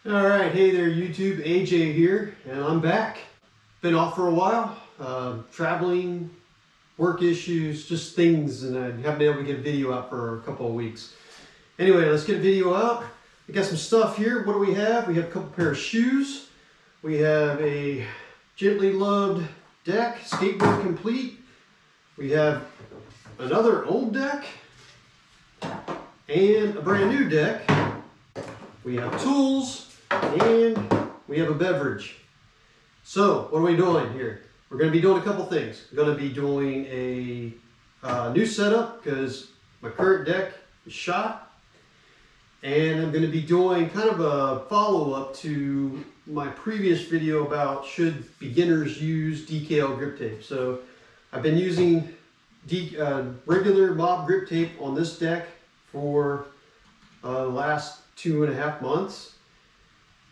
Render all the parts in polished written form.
All right, hey there YouTube, AJ here, and I'm back. Been off for a while, traveling, work issues, just things, and I haven't been able to get a video out for a couple of weeks. Anyway, let's get a video out. We got some stuff here. What do we have? We have a couple pair of shoes. We have a gently loved deck, skateboard complete. We have another old deck and a brand new deck. We have tools. And we have a beverage. So what are we doing here? We're going to be doing a couple things. We're going to be doing a new setup because my current deck is shot. And I'm going to be doing kind of a follow-up to my previous video about should beginners use DKL grip tape. So I've been using regular mob grip tape on this deck for the last 2.5 months.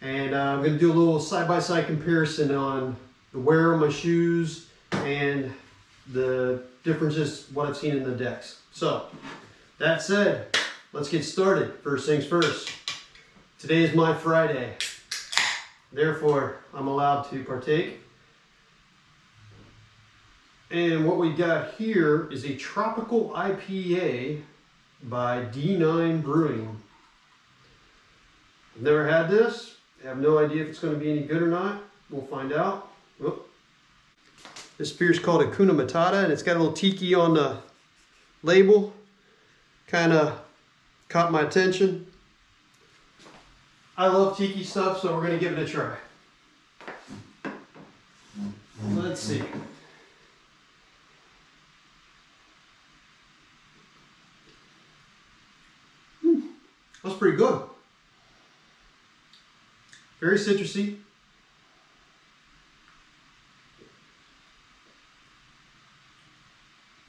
And I'm going to do a little side-by-side comparison on the wear on my shoes and the differences, what I've seen in the decks. So, that said, let's get started. First things first. Today is my Friday. Therefore, I'm allowed to partake. And what we got here is a tropical IPA by D9 Brewing. I've never had this. I have no idea if it's going to be any good or not. We'll find out. Whoop. This beer is called Hakuna Matata, and it's got a little tiki on the label. Kind of caught my attention. I love tiki stuff, so we're going to give it a try. Let's see. That's pretty good. Very citrusy.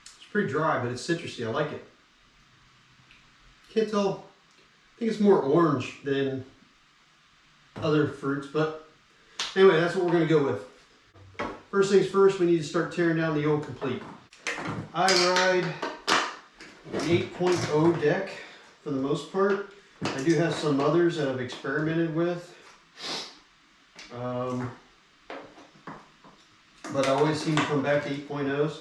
It's pretty dry, but it's citrusy. I like it. Can't tell. I think it's more orange than other fruits, but anyway, that's what we're going to go with. First things first, we need to start tearing down the old complete. I ride an 8.0 deck for the most part. I do have some others that I've experimented with. But I always seem to come back to 8.0s.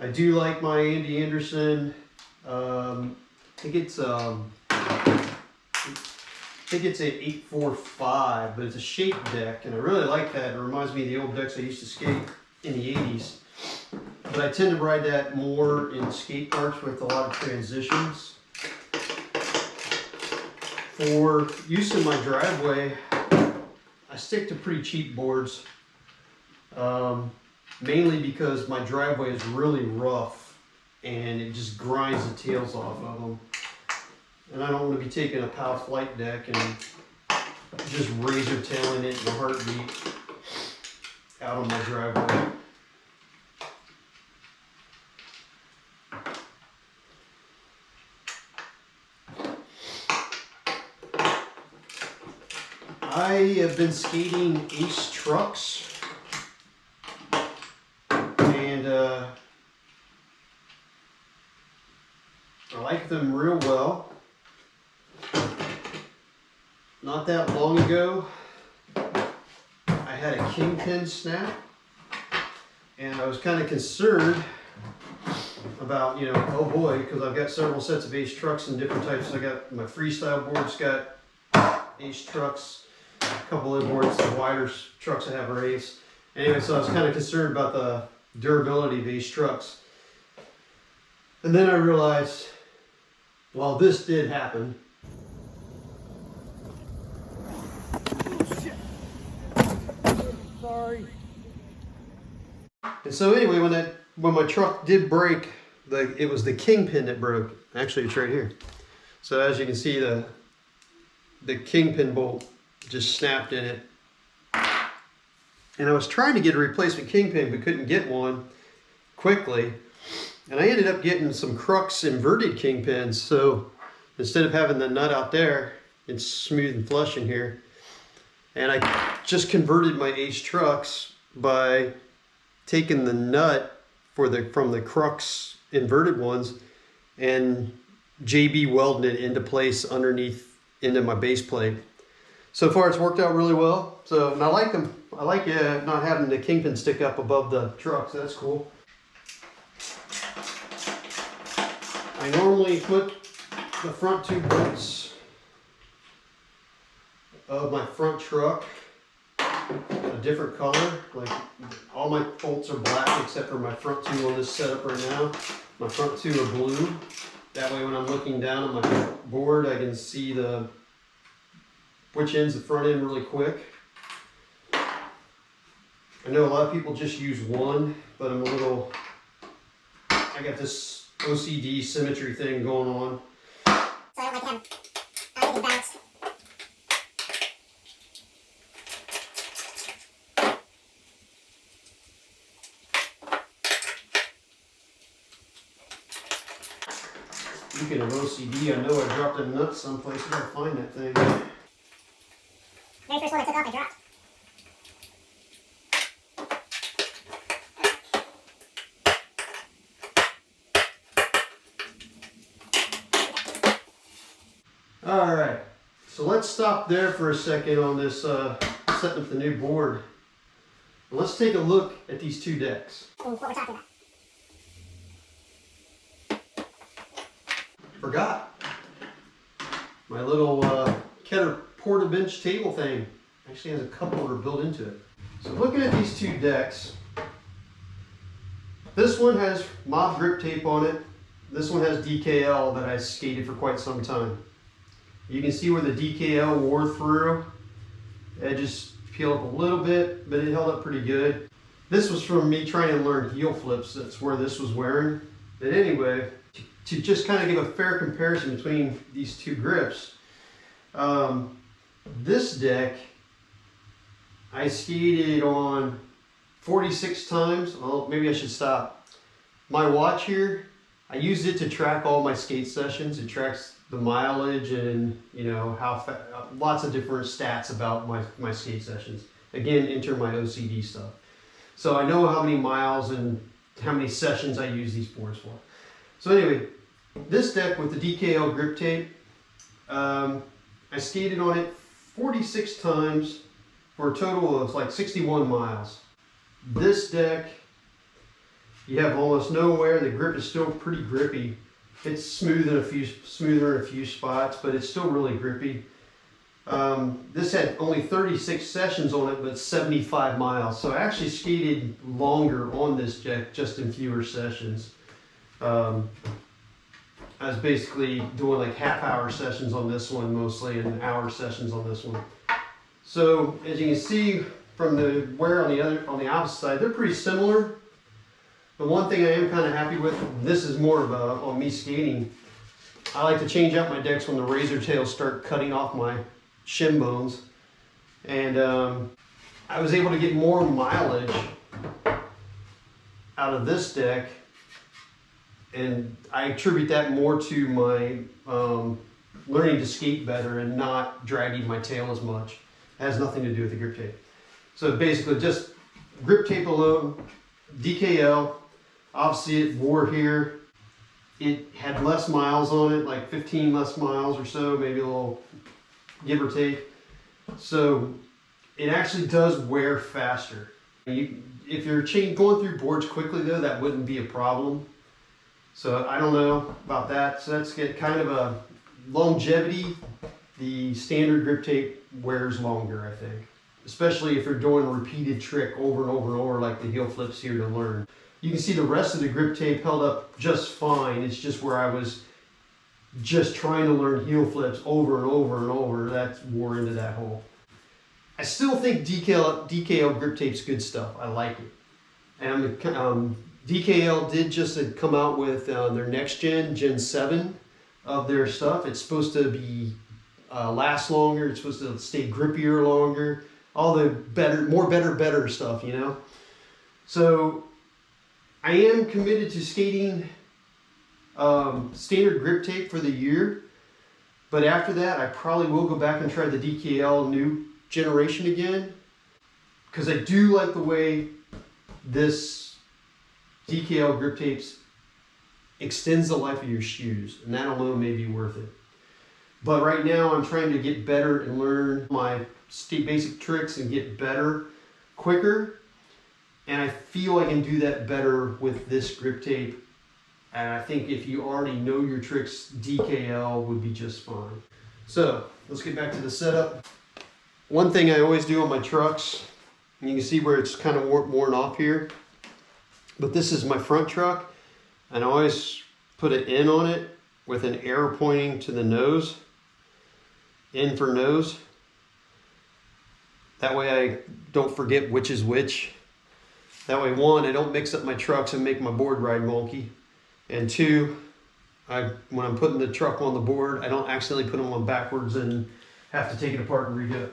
I do like my Andy Anderson. I think it's a 845, but it's a shape deck, and I really like that. It reminds me of the old decks I used to skate in the 80s. But I tend to ride that more in skate parks with a lot of transitions. For use in my driveway, I stick to pretty cheap boards, mainly because my driveway is really rough and it just grinds the tails off of them. And I don't want to be taking a POW flight deck and just razor tailing it in a heartbeat out on my driveway. I have been skating Ace trucks, and I like them real well. Not that long ago, I had a kingpin snap, and I was kind of concerned about, oh boy, because I've got several sets of Ace trucks and different types. I got my freestyle board's got Ace trucks. A couple of boards, the wider trucks I have are Ace. Anyway, so I was kind of concerned about the durability of Ace trucks. And then I realized, well, this did happen. Oh, shit. Sorry. And so anyway, when my truck did break, it was the kingpin that broke. Actually, it's right here. So as you can see, the kingpin bolt just snapped in it. And I was trying to get a replacement kingpin but couldn't get one quickly. And I ended up getting some Crux inverted kingpins. So instead of having the nut out there, it's smooth and flush in here. And I just converted my Ace trucks by taking the nut from the Crux inverted ones and JB welding it into place underneath into my base plate. So far it's worked out really well. So, and I like them. I like not having the kingpin stick up above the truck, so that's cool. I normally put the front two bolts of my front truck a different color. Like all my bolts are black except for my front two on this setup right now. My front two are blue. That way when I'm looking down on my board I can see which end's the front end really quick. I know a lot of people just use one, but I got this OCD symmetry thing going on. So I don't like him. I like it bounced. Speaking of OCD, I know I dropped a nut someplace. I gotta find that thing. Very first one I took off, I dropped. All right, so let's stop there for a second on this setting up the new board. And let's take a look at these two decks. And what we're talking about. Forgot my little Ketter porta-bench table thing. Actually has a cup holder built into it. So looking at these two decks, this one has mob grip tape on it. This one has DKL that I skated for quite some time. You can see where the DKL wore through. Edges peeled up a little bit, but it held up pretty good. This was from me trying to learn heel flips. That's where this was wearing. But anyway, to just kind of give a fair comparison between these two grips, this deck I skated on 46 times. Oh, maybe I should stop. My watch here, I used it to track all my skate sessions. It tracks the mileage and lots of different stats about my skate sessions. Again, enter my OCD stuff. So I know how many miles and how many sessions I use these boards for. So anyway, this deck with the DKL grip tape, I skated on it 46 times for a total of like 61 miles. This deck, you have almost no wear. The grip is still pretty grippy. It's smoother in a few spots, but it's still really grippy. This had only 36 sessions on it, but 75 miles. So I actually skated longer on this deck, just in fewer sessions. I was basically doing like half-hour sessions on this one mostly, and hour sessions on this one. So as you can see from the wear on the opposite side, they're pretty similar. The one thing I am kind of happy with, this is more of on me skating. I like to change out my decks when the razor tails start cutting off my shin bones. And I was able to get more mileage out of this deck. And I attribute that more to my learning to skate better and not dragging my tail as much. It has nothing to do with the grip tape. So basically just grip tape alone, DKL. Obviously it wore here. It had less miles on it, like 15 less miles or so, maybe a little give or take. So it actually does wear faster. If you're going through boards quickly though, that wouldn't be a problem. So I don't know about that. So that's kind of a longevity. The standard grip tape wears longer, I think. Especially if you're doing a repeated trick over and over and over like the heel flips here to learn. You can see the rest of the grip tape held up just fine. It's just where I was just trying to learn heel flips over and over and over. That wore into that hole. I still think DKL grip tape's good stuff. I like it. And DKL did just come out with their next Gen 7 of their stuff. It's supposed to be last longer. It's supposed to stay grippier longer. All the better stuff, you know. So I am committed to skating standard grip tape for the year, but after that I probably will go back and try the DKL new generation again, because I do like the way this DKL grip tapes extends the life of your shoes, and that alone may be worth it. But right now I'm trying to get better and learn my basic tricks and get better quicker. And I feel I can do that better with this grip tape. And I think if you already know your tricks, DKL would be just fine. So let's get back to the setup. One thing I always do on my trucks, and you can see where it's kind of worn off here, but this is my front truck, and I always put an N on it with an arrow pointing to the nose. N for nose. That way I don't forget which is which. That way, one, I don't mix up my trucks and make my board ride wonky. And two, when I'm putting the truck on the board, I don't accidentally put them on backwards and have to take it apart and redo it.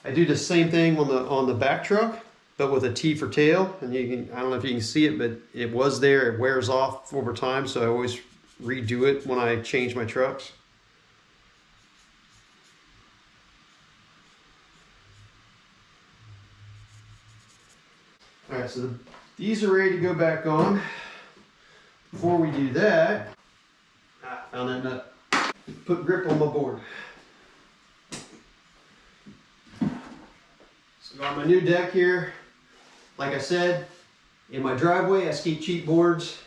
I do the same thing on the back truck, but with a T for tail. And you can, I don't know if you can see it, but it was there. It wears off over time, so I always redo it when I change my trucks. All right, so these are ready to go back on. Before we do that, found that nut. Put grip on my board. So got my new deck here. Like I said, in my driveway, I keep cheap boards,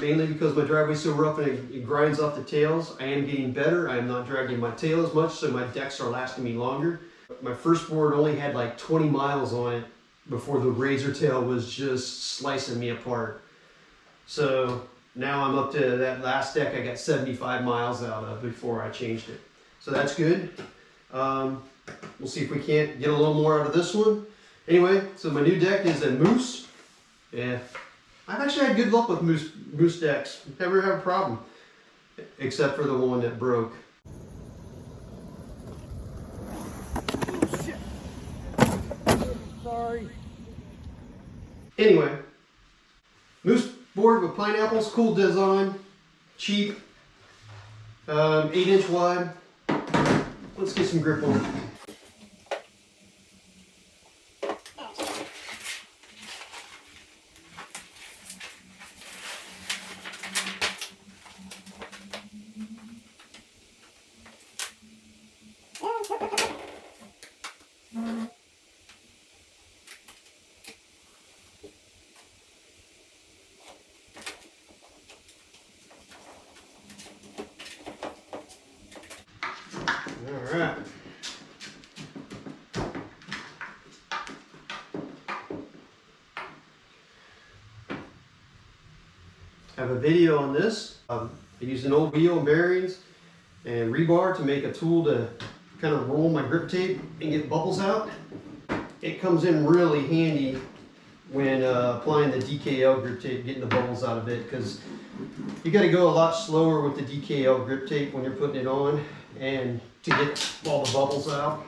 mainly because my driveway's so rough and it grinds off the tails. I am getting better. I am not dragging my tail as much, so my decks are lasting me longer. My first board only had like 20 miles on it before the razor tail was just slicing me apart. So now I'm up to that last deck I got 75 miles out of before I changed it. So that's good. We'll see if we can't get a little more out of this one. Anyway, so my new deck is a Moose. Yeah, I've actually had good luck with Moose decks. Never had a problem, except for the one that broke. Oh shit! Sorry. Anyway, Moose board with pineapples, cool design, cheap, 8-inch wide. Let's get some grip on it. All right. I have a video on this. I used an old wheel and bearings and rebar to make a tool to kind of roll my grip tape and get bubbles out. It comes in really handy when applying the DKL grip tape, getting the bubbles out of it, because you got to go a lot slower with the DKL grip tape when you're putting it on and to get all the bubbles out.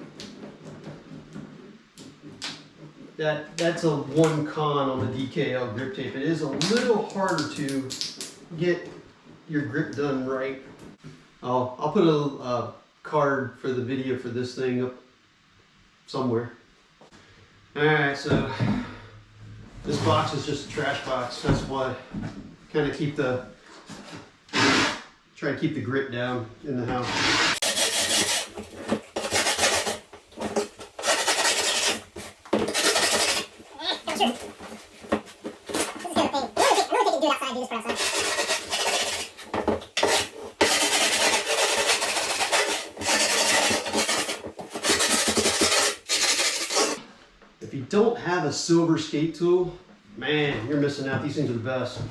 That's a one con on the DKL grip tape. It is a little harder to get your grip done right. I'll put a card for the video for this thing up somewhere. Alright, so this box is just a trash box. That's why kind of try to keep the grip down in the house. If you don't have a silver skate tool, man, you're missing out. These things are the best.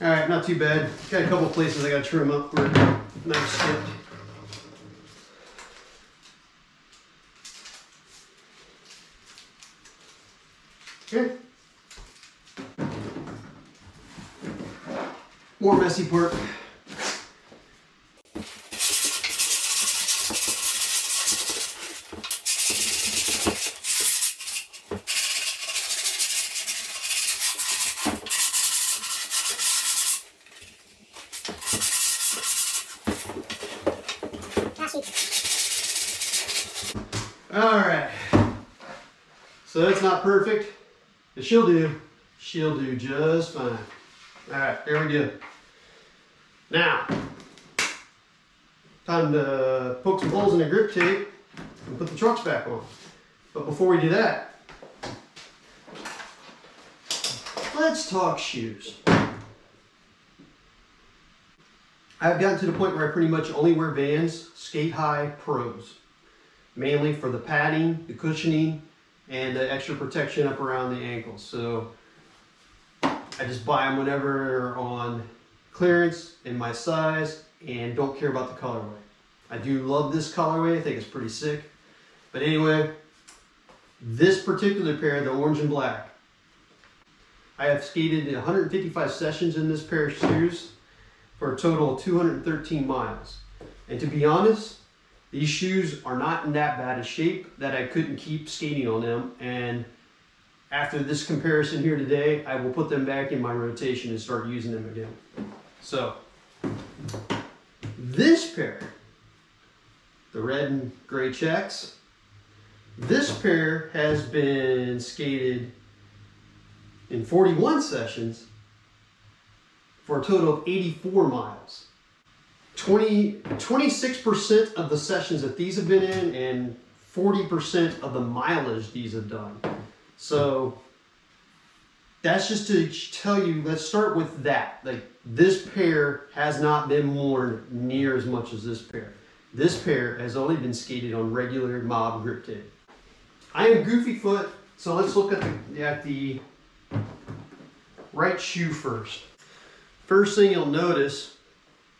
All right, not too bad. Got a couple places I got to trim up where knife skipped. Okay. More messy part. All right. So that's not perfect, but she'll do. She'll do just fine. All right, there we go. Now, time to poke some holes in the grip tape and put the trucks back on. But before we do that, let's talk shoes. I've gotten to the point where I pretty much only wear Vans Skate High Pros, mainly for the padding, the cushioning, and the extra protection up around the ankles. So I just buy them whenever they're on clearance in my size and don't care about the colorway. I do love this colorway. I think it's pretty sick. But anyway, this particular pair, the orange and black, I have skated 155 sessions in this pair of shoes for a total of 213 miles. And to be honest, these shoes are not in that bad a shape that I couldn't keep skating on them. And after this comparison here today, I will put them back in my rotation and start using them again. So, this pair, the red and gray checks, this pair has been skated in 41 sessions for a total of 84 miles. 26% of the sessions that these have been in and 40% of the mileage these have done. So that's just to tell you, let's start with that. Like, this pair has not been worn near as much as this pair. This pair has only been skated on regular mob grip tape. I am goofy foot, so let's look at the right shoe first. First thing you'll notice,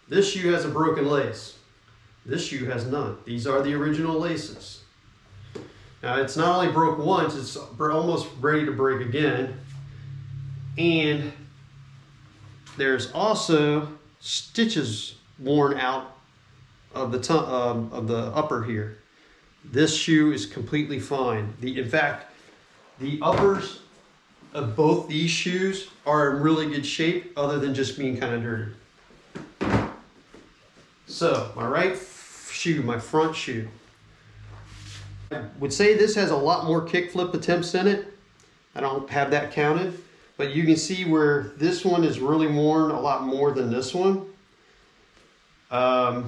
this shoe has a broken lace. This shoe has none. These are the original laces. Now, it's not only broke once, it's almost ready to break again. And there's also stitches worn out of the upper here. This shoe is completely fine. In fact, the uppers of both these shoes are in really good shape, other than just being kind of dirty. So, my right shoe, my front shoe, I would say this has a lot more kickflip attempts in it. I don't have that counted, but you can see where this one is really worn a lot more than this one. I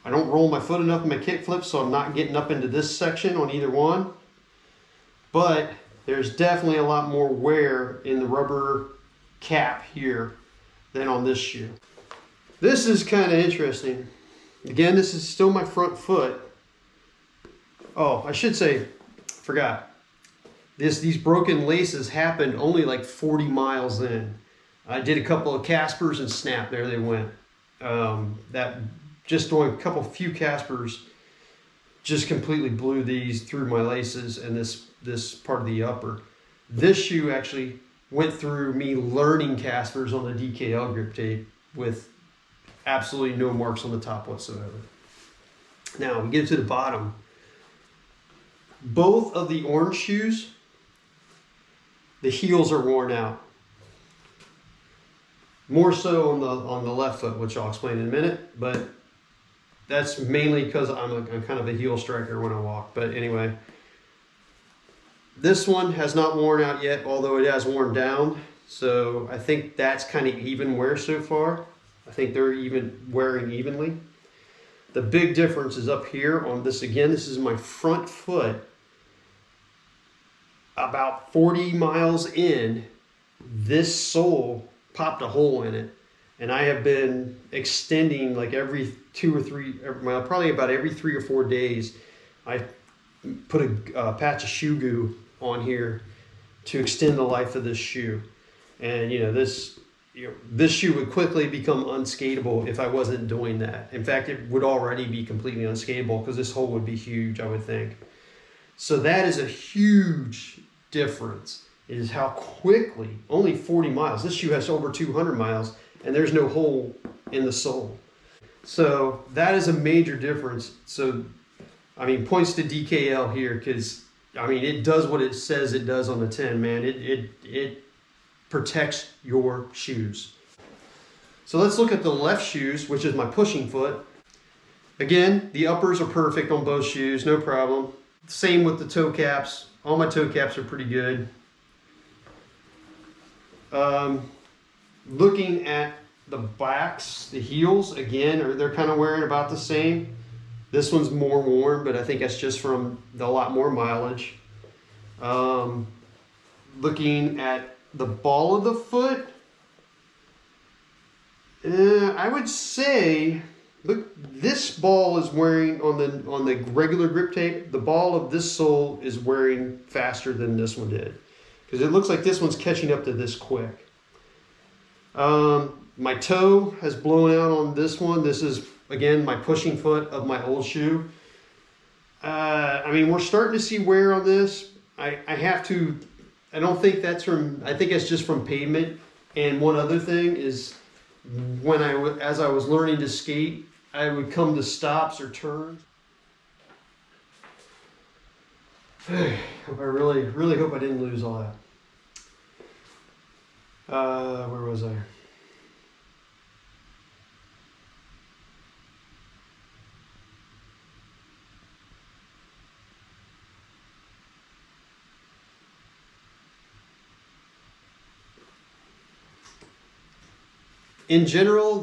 don't roll my foot enough in my kickflip, so I'm not getting up into this section on either one. But there's definitely a lot more wear in the rubber cap here than on this shoe. This is kind of interesting. Again, this is still my front foot. Oh, I should say, forgot. These broken laces happened only like 40 miles in. I did a couple of Caspers and snap, there they went. That just doing a few Caspers just completely blew these through my laces and this part of the upper. This shoe actually went through me learning Caspers on the DKL grip tape with absolutely no marks on the top whatsoever. Now we get to the bottom. Both of the orange shoes, the heels are worn out. More so on the left foot, which I'll explain in a minute, but that's mainly because I'm kind of a heel striker when I walk. But anyway, this one has not worn out yet, although it has worn down. So I think that's kind of even wear so far. I think they're even wearing evenly. The big difference is up here on this. Again, this is my front foot. About 40 miles in, this sole popped a hole in it. And I have been extending like every 2 or 3, well, probably about every 3 or 4 days. I put a patch of shoe goo on here to extend the life of this shoe. And this this shoe would quickly become unskateable if I wasn't doing that. In fact, it would already be completely unskateable because this hole would be huge, I would think. So that is a huge difference, is how quickly, only 40 miles. This shoe has over 200 miles and there's no hole in the sole. So that is a major difference. So, I mean, points to DKL here because, I mean, it does what it says it does on the tin, man. It protects your shoes. So let's look at the left shoes, which is my pushing foot. Again, the uppers are perfect on both shoes, no problem. Same with the toe caps. All my toe caps are pretty good. Looking at the backs, the heels, again, they're kind of wearing about the same. This one's more worn, but I think that's just from a lot more mileage. Looking at the ball of the foot, I would say, look, this ball is wearing on the regular grip tape. The ball of this sole is wearing faster than this one did, because it looks like this one's catching up to this quick. My toe has blown out on this one. This is, again, my pushing foot of my old shoe. I mean, we're starting to see wear on this. I don't think that's from, I think it's just from pavement. And one other thing is, as I was learning to skate, I would come to stops or turns. I really hope I didn't lose all that. Where was I? In general,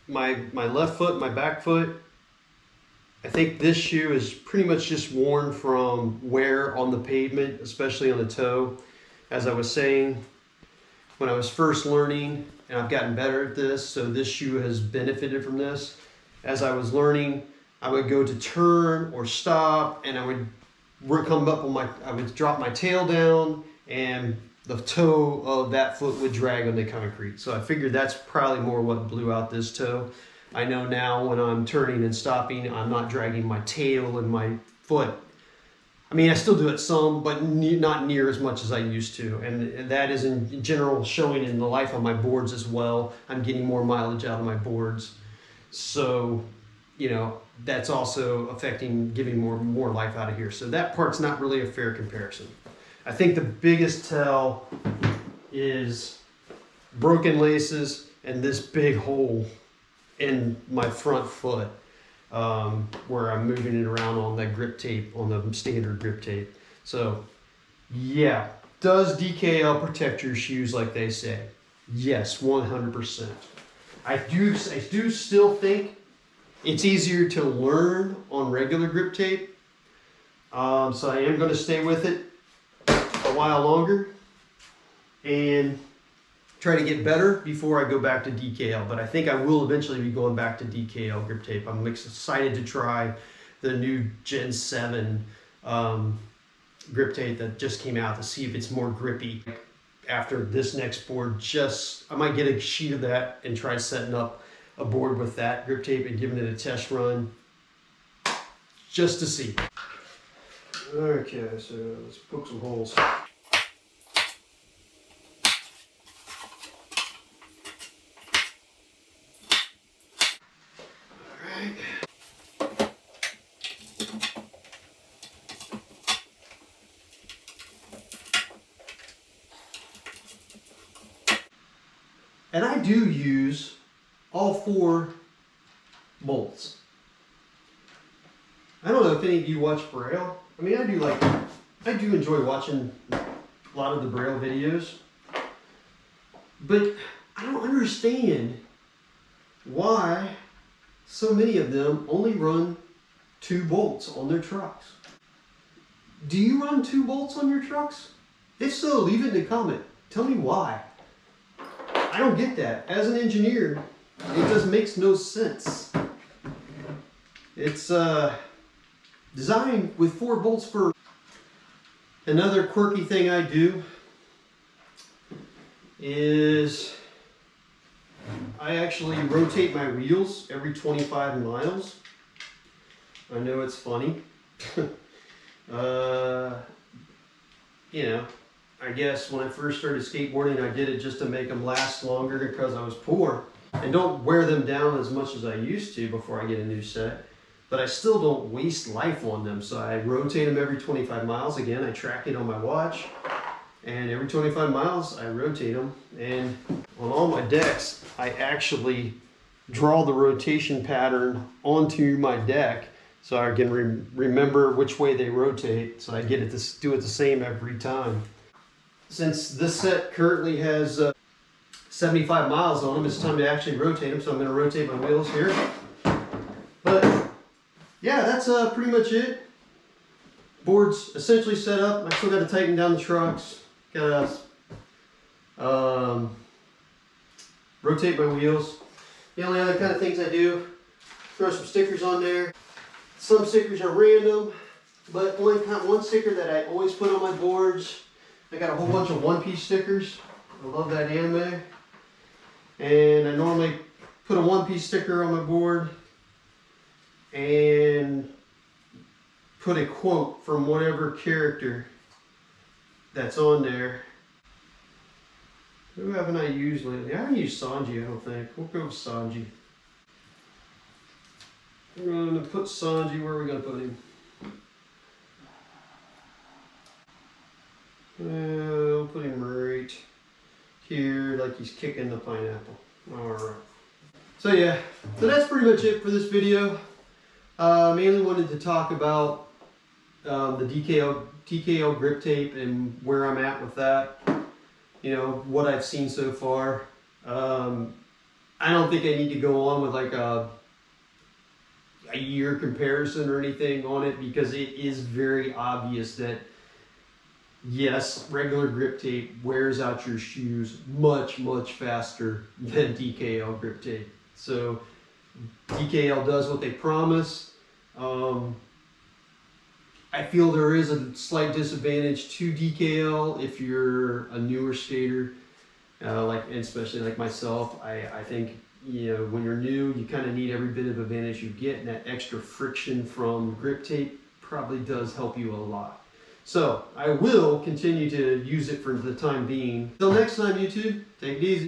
my left foot, my back foot, I think this shoe is pretty much just worn from wear on the pavement, especially on the toe. As I was saying, when I was first learning, and I've gotten better at this, so this shoe has benefited from this. As I was learning, I would go to turn or stop, and I would come up on I would drop my tail down, and the toe of that foot would drag on the concrete. So I figured that's probably more what blew out this toe. I know now when I'm turning and stopping, I'm not dragging my tail and my foot. I mean, I still do it some, but not near as much as I used to. And that is in general showing in the life of my boards as well. I'm getting more mileage out of my boards. So, that's also affecting, giving more life out of here. So that part's not really a fair comparison. I think the biggest tell is broken laces and this big hole in my front foot, where I'm moving it around on that grip tape, on the standard grip tape. So yeah, does DKL protect your shoes like they say? Yes, 100%. I do still think it's easier to learn on regular grip tape. So I am going to stay with it a while longer and try to get better before I go back to DKL. But I think I will eventually be going back to DKL grip tape. I'm excited to try the new Gen 7 grip tape that just came out to see if it's more grippy. After this next board, I might get a sheet of that and try setting up a board with that grip tape and giving it a test run just to see. Okay, so let's poke some holes. And I do use all 4 bolts. I don't know if any of you watch Braille. I mean, I do enjoy watching a lot of the Braille videos, but I don't understand why so many of them only run 2 bolts on their trucks. Do you run 2 bolts on your trucks? If so, leave it in a comment. Tell me why. I don't get that. As an engineer, it just makes no sense. It's designed with 4 bolts for. Another quirky thing I do is I actually rotate my wheels every 25 miles. I know it's funny. You know, I guess when I first started skateboarding, I did it just to make them last longer because I was poor. And don't wear them down as much as I used to before I get a new set. But I still don't waste life on them. So I rotate them every 25 miles. Again, I track it on my watch. And every 25 miles, I rotate them. And on all my decks, I actually draw the rotation pattern onto my deck so I can remember which way they rotate. So I get it to do it the same every time. Since this set currently has 75 miles on them, it's time to actually rotate them. So I'm going to rotate my wheels here. But yeah, that's pretty much it. Board's essentially set up. I still got to tighten down the trucks. Got to rotate my wheels. The only other kind of things I do, throw some stickers on there. Some stickers are random, but one sticker that I always put on my boards. I got a whole bunch of one-piece stickers. I love that anime. And I normally put a one-piece sticker on my board and put a quote from whatever character that's on there. Who haven't I used lately? I haven't used Sanji, I don't think. We'll go with Sanji. We're going to put Sanji, where are we going to put him? We'll put him right here, like he's kicking the pineapple. Alright. So yeah, so that's pretty much it for this video. Mainly wanted to talk about the DKL grip tape and where I'm at with that. You know, what I've seen so far. I don't think I need to go on with like a year comparison or anything on it, because it is very obvious that yes, regular grip tape wears out your shoes much faster than DKL grip tape. So DKL does what they promise. I feel there is a slight disadvantage to DKL if you're a newer skater, and especially like myself. I think, you know, when you're new, you kind of need every bit of advantage you get, and that extra friction from grip tape probably does help you a lot. So I will continue to use it for the time being. Till next time, YouTube, take it easy.